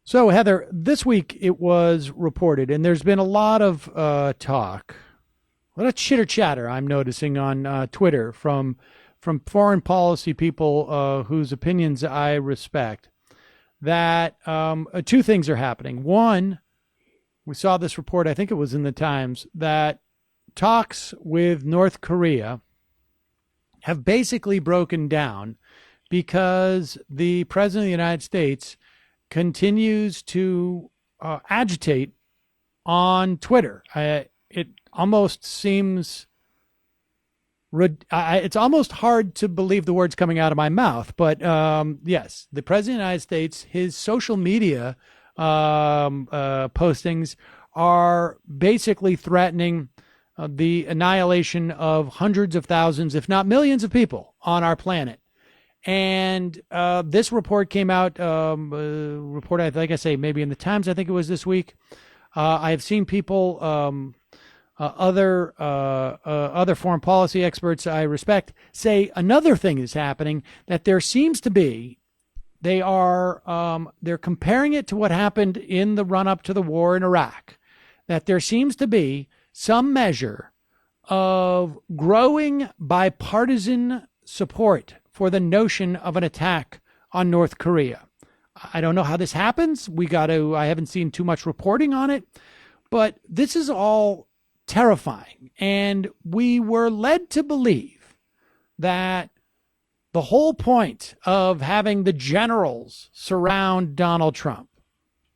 So, Heather, this week it was reported, and there's been a lot of talk, a lot of chitter chatter. I'm noticing on Twitter from foreign policy people whose opinions I respect. That two things are happening. One, we saw this report. I think it was in the Times that talks with North Korea have basically broken down because the president of the United States continues to agitate on Twitter. It almost seems it's almost hard to believe the words coming out of my mouth. But yes, the president of the United States, his social media postings are basically threatening the annihilation of hundreds of thousands, if not millions, of people on our planet. And this report came out, report, like I say, maybe in the Times, I think it was this week. I have seen people, other foreign policy experts I respect, say another thing is happening, that there seems to be, they're comparing it to what happened in the run up to the war in Iraq, that there seems to be some measure of growing bipartisan support for the notion of an attack on North Korea. I don't know how this happens. I haven't seen too much reporting on it, but this is all terrifying. And we were led to believe that the whole point of having the generals surround Donald Trump,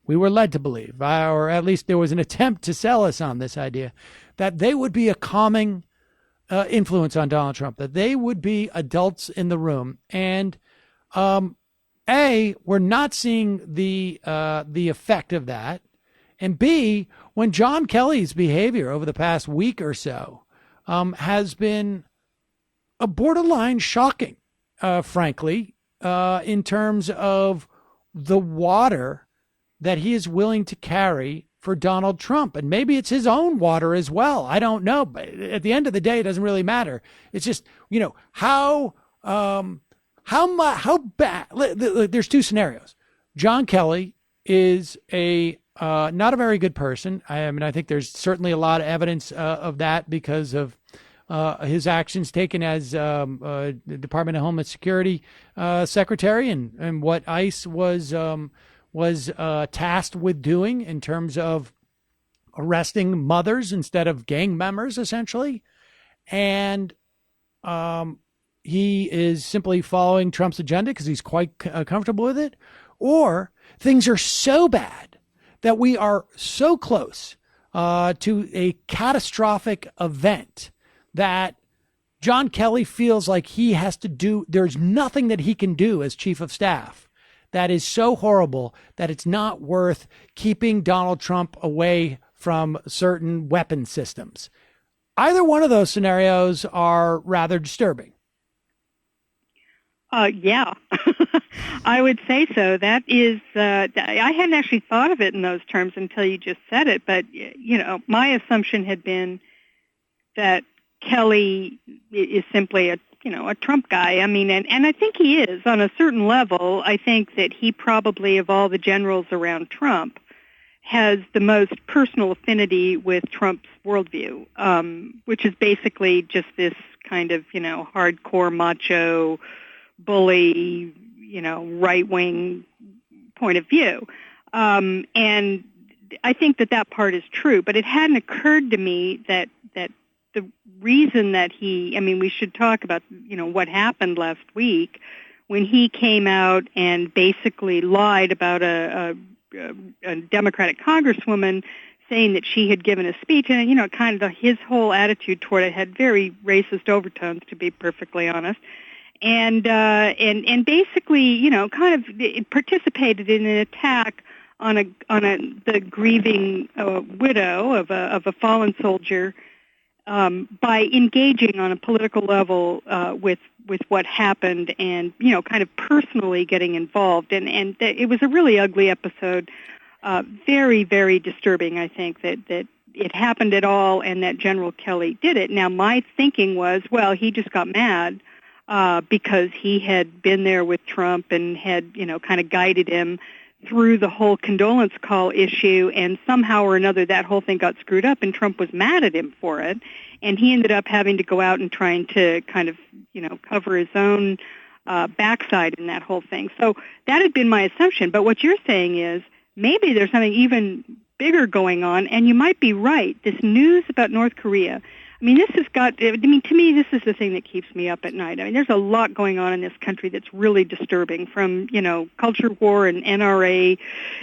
we were led to believe, or at least there was an attempt to sell us on this idea, that they would be a calming influence on Donald Trump, that they would be adults in the room. And we're not seeing the effect of that. And B, when John Kelly's behavior over the past week or so has been a borderline shocking, frankly, in terms of the water that he is willing to carry for Donald Trump. And maybe it's his own water as well. I don't know. But at the end of the day, it doesn't really matter. It's just, how bad. There's two scenarios. John Kelly is not a very good person. I mean, I think there's certainly a lot of evidence of that because of his actions taken as Department of Homeland Security secretary and what ICE was tasked with doing in terms of arresting mothers instead of gang members, essentially. And he is simply following Trump's agenda because he's quite comfortable with it. Or things are so bad that we are so close to a catastrophic event that John Kelly feels like he has to do, there's nothing that he can do as chief of staff that is so horrible that it's not worth keeping Donald Trump away from certain weapon systems. Either one of those scenarios are rather disturbing. Yeah, I would say so. That is, I hadn't actually thought of it in those terms until you just said it. But, my assumption had been that Kelly is simply a Trump guy. I mean, and I think he is on a certain level. I think that he probably, of all the generals around Trump, has the most personal affinity with Trump's worldview, which is basically just this kind of, hardcore macho bully, right-wing point of view. And I think that part is true, but it hadn't occurred to me that the reason that we should talk about, what happened last week when he came out and basically lied about a Democratic congresswoman saying that she had given a speech, and, kind of his whole attitude toward it had very racist overtones, to be perfectly honest. And basically, kind of participated in an attack on the grieving widow of a fallen soldier by engaging on a political level with what happened and kind of personally getting involved. And it was a really ugly episode, very, very disturbing. I think that it happened at all, and that General Kelly did it. Now, my thinking was, well, he just got mad. Because he had been there with Trump and had, kind of guided him through the whole condolence call issue, and somehow or another that whole thing got screwed up, and Trump was mad at him for it, and he ended up having to go out and trying to kind of, cover his own backside in that whole thing. So that had been my assumption. But what you're saying is maybe there's something even bigger going on, and you might be right. This news about North Korea, to me, this is the thing that keeps me up at night. I mean, there's a lot going on in this country that's really disturbing, from, culture war and NRA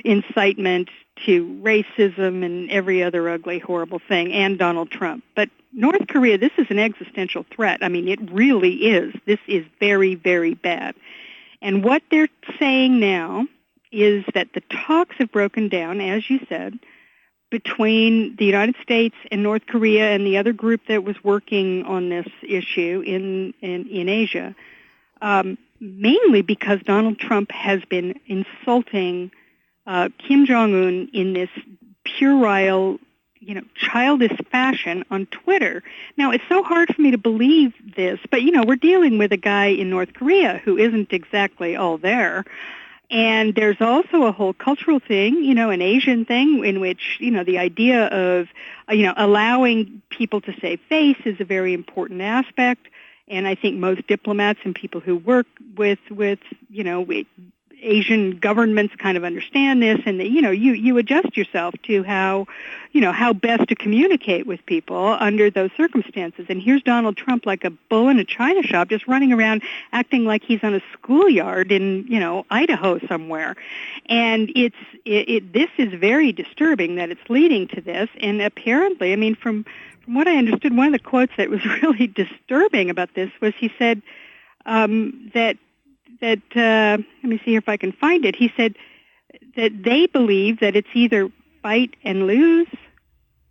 incitement to racism and every other ugly, horrible thing, and Donald Trump. But North Korea, this is an existential threat. I mean, it really is. This is very, very bad. And what they're saying now is that the talks have broken down, as you said, between the United States and North Korea and the other group that was working on this issue in Asia, mainly because Donald Trump has been insulting Kim Jong-un in this puerile, childish fashion on Twitter. Now, it's so hard for me to believe this, but, we're dealing with a guy in North Korea who isn't exactly all there. And there's also a whole cultural thing, an Asian thing in which, the idea of, allowing people to save face is a very important aspect. And I think most diplomats and people who work with Asian governments kind of understand this, and that, you adjust yourself to how best to communicate with people under those circumstances. And here's Donald Trump like a bull in a china shop, just running around acting like he's on a schoolyard in, Idaho somewhere. And this is very disturbing that it's leading to this. And apparently, I mean, from what I understood, one of the quotes that was really disturbing about this was he said that let me see if I can find it. He said that they believe that it's either fight and lose,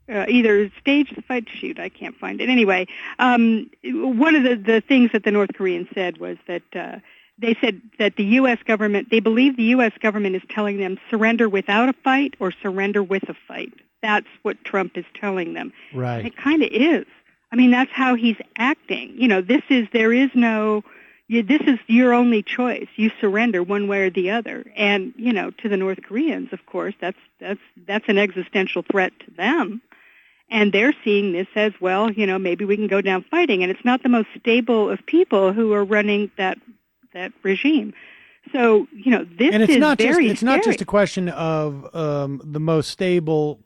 either stage the fight. Shoot, I can't find it. Anyway, one of the things that the North Koreans said was that they said that the U.S. government, they believe the U.S. government is telling them surrender without a fight or surrender with a fight. That's what Trump is telling them. Right. And it kind of is. I mean, that's how he's acting. This is your only choice. You surrender one way or the other. And, to the North Koreans, of course, that's an existential threat to them. And they're seeing this as, well, maybe we can go down fighting. And it's not the most stable of people who are running that regime. So, this and is very scary. It's not just a question of the most stable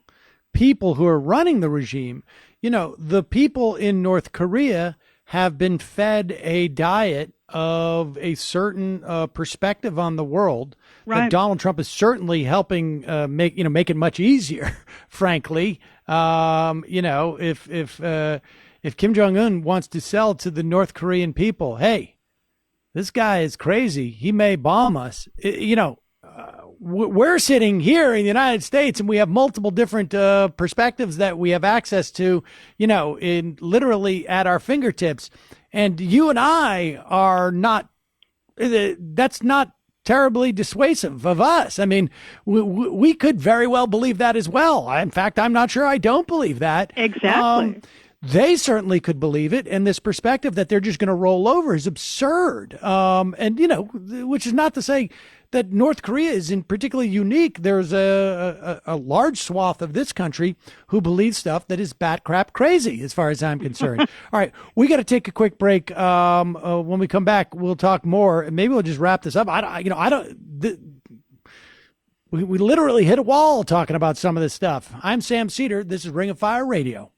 people who are running the regime. The people in North Korea have been fed a diet of a certain perspective on the world right. that Donald Trump is certainly helping make it much easier. Frankly, if Kim Jong-un wants to sell to the North Korean people, hey, this guy is crazy, he may bomb us. We're sitting here in the United States and we have multiple different perspectives that we have access to, in literally at our fingertips. And you and I are not, that's not terribly dissuasive of us. I mean, we could very well believe that as well. In fact, I'm not sure I don't believe that. Exactly. They certainly could believe it. And this perspective that they're just going to roll over is absurd. Which is not to say that North Korea is in particularly unique. There's a large swath of this country who believes stuff that is bat crap crazy, as far as I'm concerned. All right, we got to take a quick break. When we come back, we'll talk more, and maybe we'll just wrap this up. We literally hit a wall talking about some of this stuff. I'm Sam Seder. This is Ring of Fire Radio.